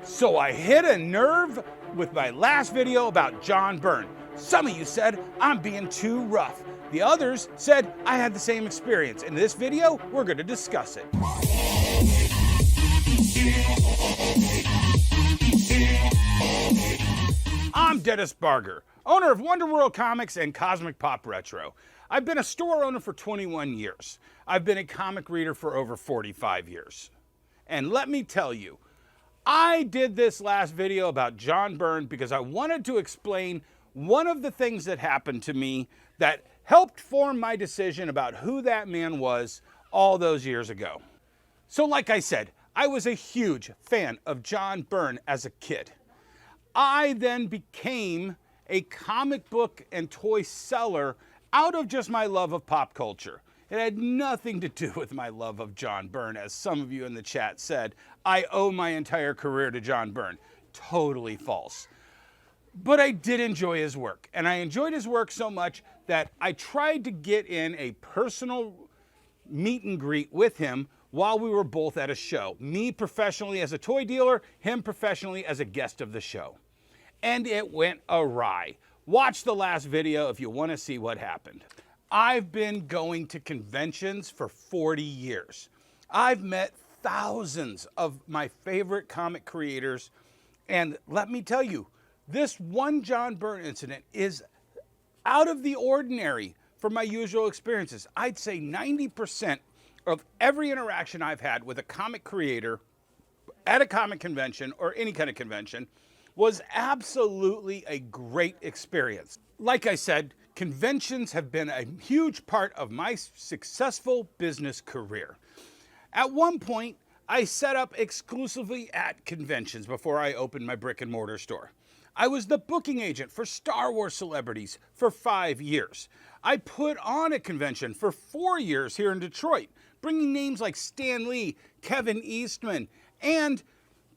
So I hit a nerve with my last video about John Byrne. Some of you said I'm being too rough. The others said I had the same experience. In this video, we're going to discuss it. I'm Dennis Barger, owner of Wonderworld Comics and Cosmic Pop Retro. I've been a store owner for 21 years. I've been a comic reader for over 45 years. And let me tell you, I did this last video about John Byrne because I wanted to explain one of the things that happened to me that helped form my decision about who that man was all those years ago. So like I said, I was a huge fan of John Byrne as a kid. I then became a comic book and toy seller out of just my love of pop culture. It had nothing to do with my love of John Byrne, as some of you in the chat said. I owe my entire career to John Byrne. Totally false. But I did enjoy his work, and I enjoyed his work so much that I tried to get in a personal meet and greet with him while we were both at a show. Me professionally as a toy dealer, him professionally as a guest of the show. And it went awry. Watch the last video if you want to see what happened. I've been going to conventions for 40 years. I've met thousands of my favorite comic creators, and let me tell you, this one John Byrne incident is out of the ordinary from my usual experiences. I'd say 90% of every interaction I've had with a comic creator at a comic convention or any kind of convention was absolutely a great experience. Like I said, conventions have been a huge part of my successful business career. At one point, I set up exclusively at conventions before I opened my brick and mortar store. I was the booking agent for Star Wars celebrities for 5 years. I put on a convention for 4 years here in Detroit, bringing names like Stan Lee, Kevin Eastman, and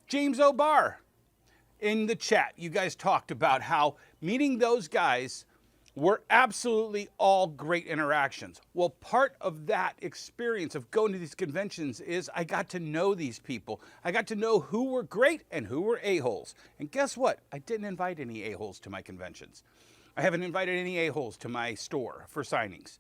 James O'Barr. In the chat, you guys talked about how meeting those guys were absolutely all great interactions. Well, part of that experience of going to these conventions is I got to know these people. I got to know who were great and who were a-holes. And guess what? I didn't invite any a-holes to my conventions. I haven't invited any a-holes to my store for signings.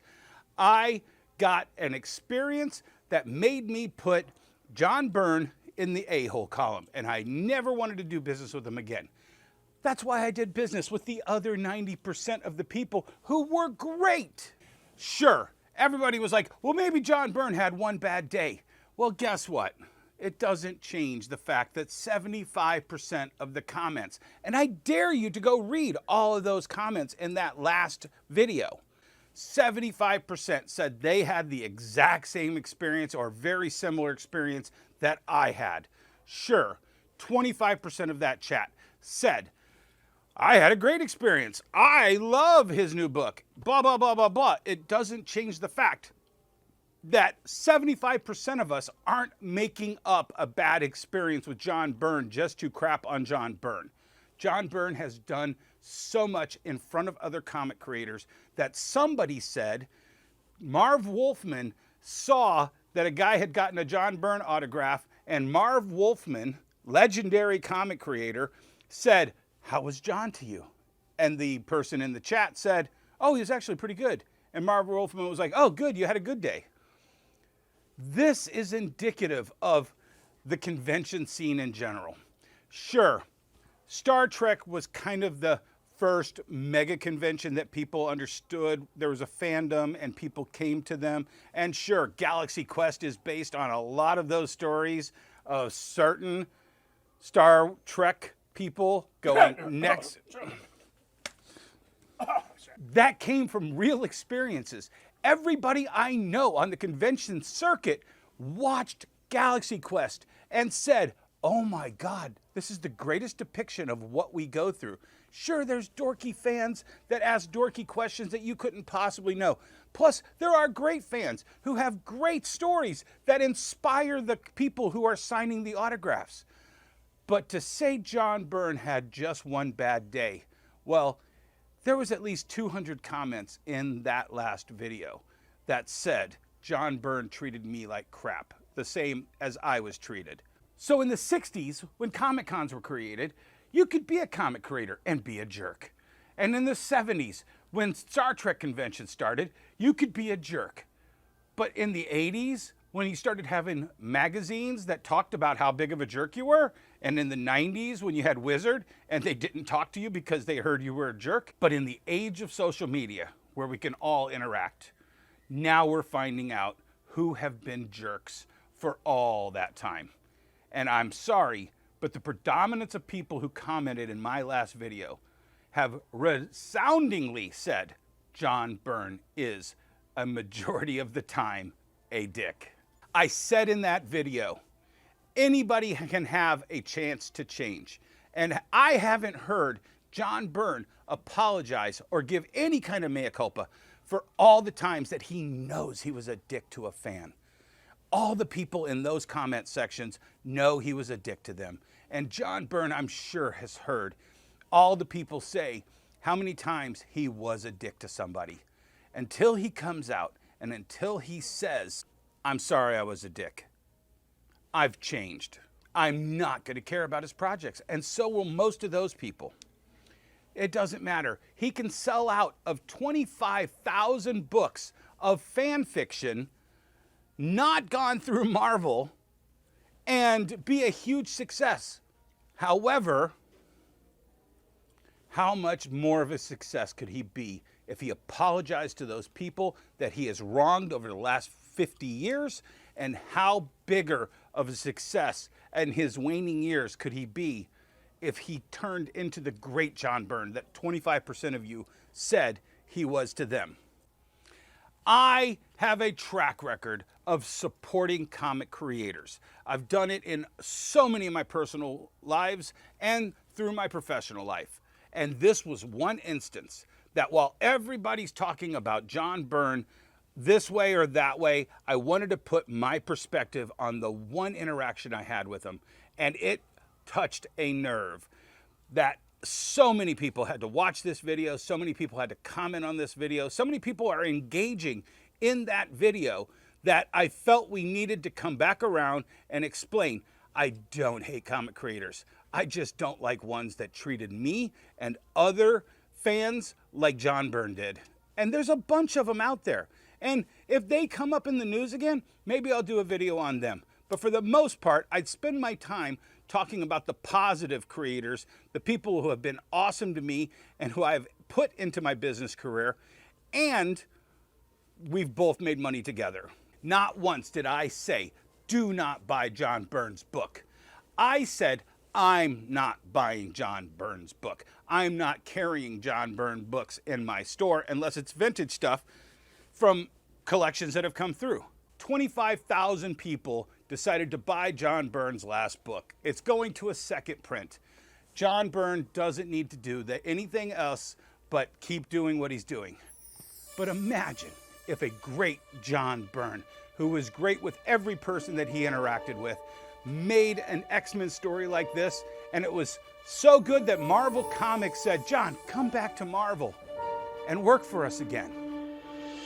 I got an experience that made me put John Byrne in the a-hole column, and I never wanted to do business with him again. That's why I did business with the other 90% of the people who were great. Sure, everybody was like, well, maybe John Byrne had one bad day. Well, guess what? It doesn't change the fact that 75% of the comments, and I dare you to go read all of those comments in that last video, 75% said they had the exact same experience or very similar experience that I had. Sure, 25% of that chat said, I had a great experience. I love his new book. Blah, blah, blah, blah, blah. It doesn't change the fact that 75% of us aren't making up a bad experience with John Byrne just to crap on John Byrne. John Byrne has done so much in front of other comic creators that somebody said Marv Wolfman saw that a guy had gotten a John Byrne autograph, and Marv Wolfman, legendary comic creator, said, how was John to you? And the person in the chat said, oh, he was actually pretty good. And Marv Wolfman was like, oh, good, you had a good day. This is indicative of the convention scene in general. Sure, Star Trek was kind of the first mega convention that people understood. There was a fandom and people came to them. And sure, Galaxy Quest is based on a lot of those stories of certain Star Trek people going next. That came from real experiences. Everybody I know on the convention circuit watched Galaxy Quest and said, oh my God, this is the greatest depiction of what we go through. Sure, there's dorky fans that ask dorky questions that you couldn't possibly know. Plus, there are great fans who have great stories that inspire the people who are signing the autographs. But to say John Byrne had just one bad day, well, there was at least 200 comments in that last video that said John Byrne treated me like crap, the same as I was treated. So in the 60s, when Comic Cons were created, you could be a comic creator and be a jerk. And in the 70s, when Star Trek conventions started, you could be a jerk. But in the 80s, when you started having magazines that talked about how big of a jerk you were, and in the 90s when you had Wizard and they didn't talk to you because they heard you were a jerk, but in the age of social media where we can all interact, now we're finding out who have been jerks for all that time. And I'm sorry, but the predominance of people who commented in my last video have resoundingly said John Byrne is a majority of the time a dick. I said in that video, anybody can have a chance to change. And I haven't heard John Byrne apologize or give any kind of mea culpa for all the times that he knows he was a dick to a fan. All the people in those comment sections know he was a dick to them. And John Byrne, I'm sure, has heard all the people say how many times he was a dick to somebody. Until he comes out and until he says, I'm sorry I was a dick, I've changed. I'm not going to care about his projects. And so will most of those people. It doesn't matter. He can sell out of 25,000 books of fan fiction, not gone through Marvel, and be a huge success. However, how much more of a success could he be if he apologized to those people that he has wronged over the last 50 years? And how bigger of a success in his waning years could he be if he turned into the great John Byrne that 25% of you said he was to them? I have a track record of supporting comic creators. I've done it in so many of my personal lives and through my professional life. And this was one instance that while everybody's talking about John Byrne this way or that way, I wanted to put my perspective on the one interaction I had with him. And it touched a nerve that so many people had to watch this video. So many people had to comment on this video. So many people are engaging in that video that I felt we needed to come back around and explain. I don't hate comic creators. I just don't like ones that treated me and other fans like John Byrne did. And there's a bunch of them out there. And if they come up in the news again, maybe I'll do a video on them. But for the most part, I'd spend my time talking about the positive creators, the people who have been awesome to me and who I've put into my business career. And we've both made money together. Not once did I say, do not buy John Byrne's book. I said, I'm not buying John Byrne's book. I'm not carrying John Byrne books in my store unless it's vintage stuff from collections that have come through. 25,000 people decided to buy John Byrne's last book. It's going to a second print. John Byrne doesn't need to do anything else but keep doing what he's doing. But imagine if a great John Byrne, who was great with every person that he interacted with, made an X-Men story like this, and it was so good that Marvel Comics said, John, come back to Marvel and work for us again.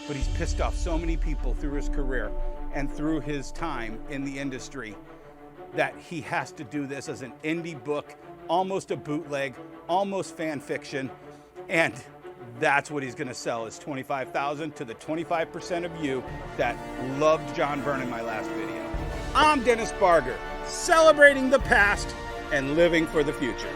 But he's pissed off so many people through his career and through his time in the industry that he has to do this as an indie book, almost a bootleg, almost fan fiction, and that's what he's going to sell is 25,000 to the 25% of you that loved John Byrne in my last video. I'm Dennis Barger, celebrating the past and living for the future.